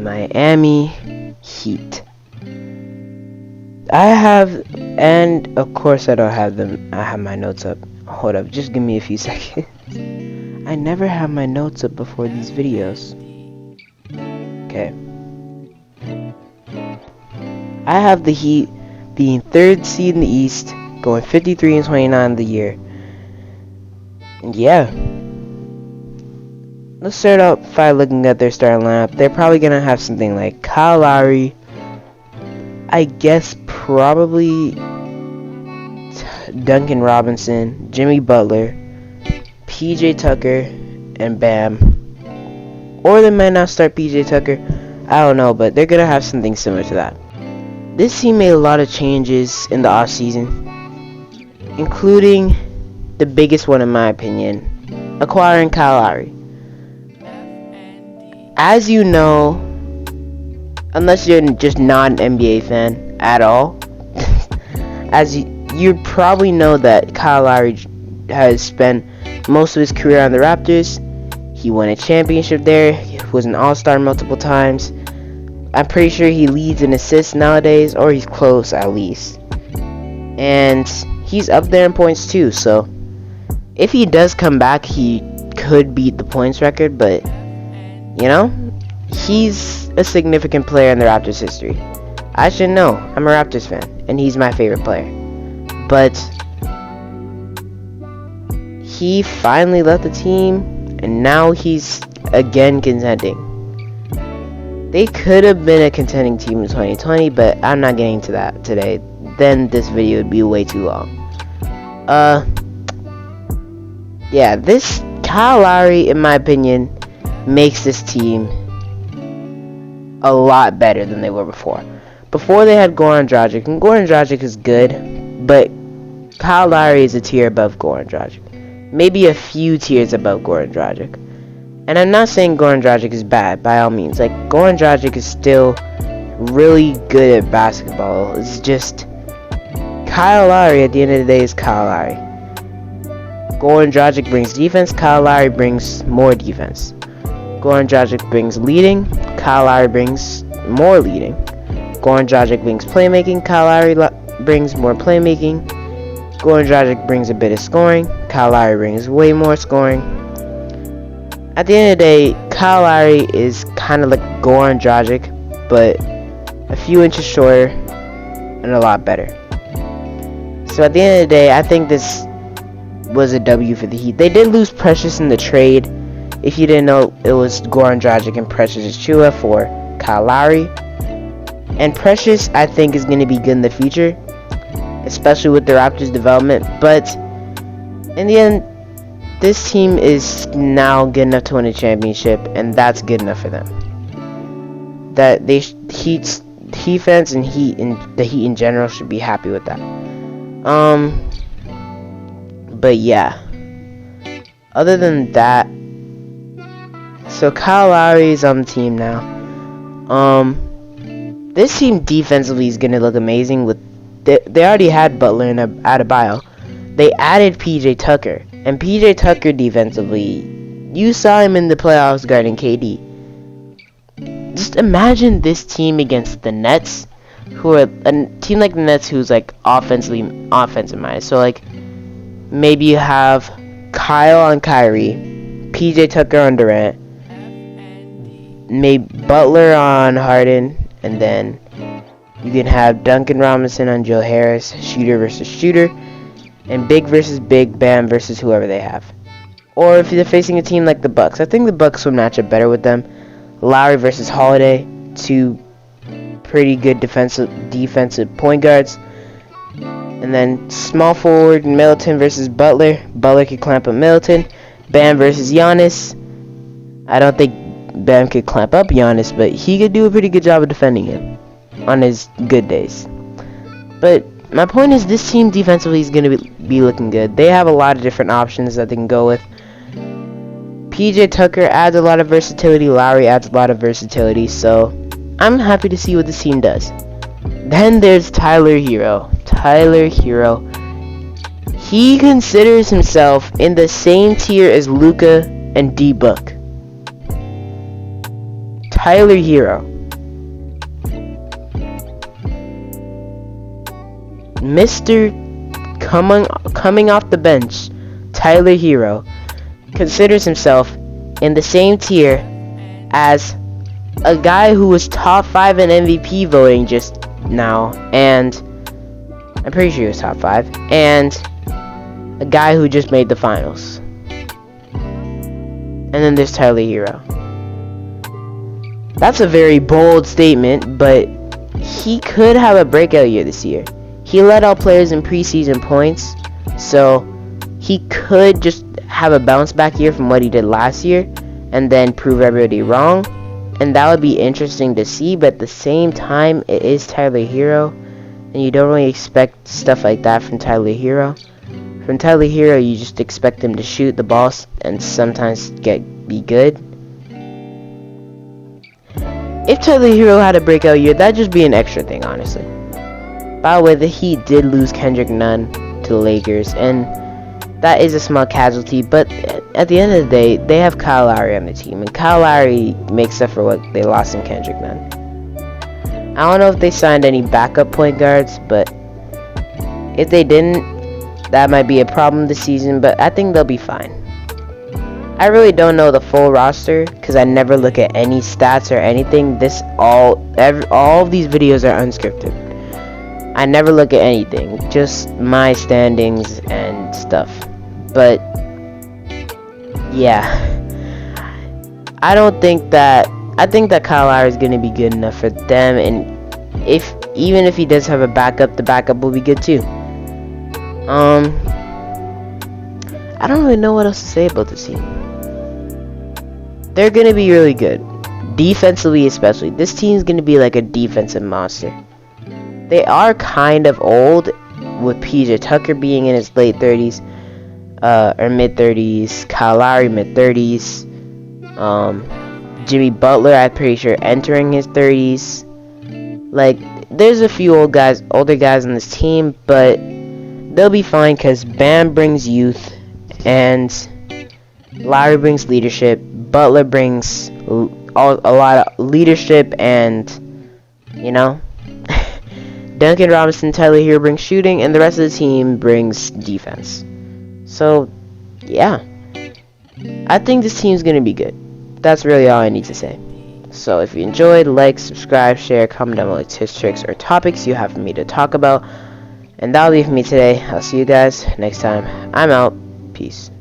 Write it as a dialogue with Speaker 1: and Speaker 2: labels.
Speaker 1: Miami Heat. And of course I don't have them. I have my notes up. Hold up, just give me a few seconds. I never have my notes up before these videos. Okay. I have the Heat being 3rd seed in the East, going 53-29 of the year. And yeah. Let's start out by looking at their starting lineup. They're probably going to have something like Kyle Lowry, I guess probably Duncan Robinson, Jimmy Butler, PJ Tucker, and Bam. Or they might not start PJ Tucker. I don't know, but they're going to have something similar to that. This team made a lot of changes in the offseason, including the biggest one in my opinion, acquiring Kyle Lowry. As you know, unless you're just not an NBA fan at all, you probably know that Kyle Lowry has spent most of his career on the Raptors. He won a championship there. He was an all-star multiple times. I'm pretty sure he leads in assists nowadays, or he's close at least. And he's up there in points too, so if he does come back, he could beat the points record, but you know, he's a significant player in the Raptors history. I should know. I'm a Raptors fan, and he's my favorite player. But he finally left the team, and now he's again contending. They could have been a contending team in 2020, but I'm not getting to that today. Then this video would be way too long. Yeah, this Kyle Lowry, in my opinion, makes this team a lot better than they were before. Before they had Goran Dragic, and Goran Dragic is good, but Kyle Lowry is a tier above Goran Dragic. Maybe a few tiers above Goran Dragic. And I'm not saying Goran Dragic is bad, by all means. Like, Goran Dragic is still really good at basketball. It's just Kyle Lowry, at the end of the day, is Kyle Lowry. Goran Dragic brings defense, Kyle Lowry brings more defense. Goran Dragic brings leading, Kyle Lowry brings more leading. Goran Dragic brings playmaking, Kyle Lowry brings more playmaking. Goran Dragic brings a bit of scoring, Kyle Lowry brings way more scoring. At the end of the day, Kyle Lowry is kind of like Goran Dragic, but a few inches shorter and a lot better. So at the end of the day, I think this was a W for the Heat. They did lose Precious in the trade. If you didn't know, it was Goran Dragic and Precious Achiuwa for Kyle Lowry. And Precious, I think, is going to be good in the future, especially with the Raptors' development. But in the end, this team is now good enough to win a championship, and that's good enough for them. That Heat's defense and the Heat in general should be happy with that. But yeah. Other than that, so Kyle Lowry is on the team now. This team defensively is gonna look amazing. They already had Butler and Adebayo. They added PJ Tucker, and PJ Tucker defensively, you saw him in the playoffs guarding KD. Just imagine this team against the Nets, who are a team like the Nets who's like offensive minded. So like maybe you have Kyle on Kyrie, PJ Tucker on Durant, maybe Butler on Harden, and then you can have Duncan Robinson on Joe Harris, shooter versus shooter, and big versus big, Bam versus whoever they have. Or if they're facing a team like the Bucks, I think the Bucks would match up better with them. Lowry versus Holiday, two pretty good defensive point guards. And then small forward Middleton versus Butler. Butler could clamp up Middleton. Bam versus Giannis. I don't think Bam could clamp up Giannis, but he could do a pretty good job of defending him on his good days. But my point is, this team defensively is going to be looking good. They have a lot of different options that they can go with. PJ Tucker adds a lot of versatility. Lowry adds a lot of versatility. So I'm happy to see what this team does. Then there's Tyler Hero. Tyler Hero. He considers himself in the same tier as Luka and D-Book. Tyler Hero. Mr. coming off the bench, Tyler Hero, considers himself in the same tier as a guy who was top 5 in MVP voting just now, and I'm pretty sure he was top 5, and a guy who just made the finals. And then there's Tyler Hero. That's a very bold statement, but he could have a breakout year this year. He led all players in preseason points, so he could just have a bounce back year from what he did last year and then prove everybody wrong, and that would be interesting to see. But at the same time, it is Tyler Hero, and you don't really expect stuff like that from Tyler Hero. From Tyler Hero, you just expect him to shoot the ball and sometimes be good. If Tyler Hero had a breakout year, that'd just be an extra thing, honestly. By the way, the Heat did lose Kendrick Nunn to the Lakers, and that is a small casualty, but at the end of the day, they have Kyle Lowry on the team, and Kyle Lowry makes up for what they lost in Kendrick Nunn. I don't know if they signed any backup point guards, but if they didn't, that might be a problem this season, but I think they'll be fine. I really don't know the full roster because I never look at any stats or anything. All of these videos are unscripted. I never look at anything, just my standings and stuff. But yeah, I think that Kyle Lowry is gonna be good enough for them, and even if he does have a backup, the backup will be good too. I don't really know what else to say about this team. They're gonna be really good, defensively especially. This team's gonna be like a defensive monster. They are kind of old, with PJ Tucker being in his late 30s, or mid 30s. Kyle Lowry mid 30s. Jimmy Butler, I'm pretty sure, entering his 30s. Like, there's a few older guys on this team, but they'll be fine because Bam brings youth, and Lowry brings leadership. Butler brings a lot of leadership, and Duncan Robinson, Tyler Hero brings shooting, and the rest of the team brings defense. So, yeah, I think this team's gonna be good. That's really all I need to say. So, if you enjoyed, like, subscribe, share, comment down below tips, tricks, or topics you have for me to talk about. And that'll be it for me today. I'll see you guys next time. I'm out. Peace.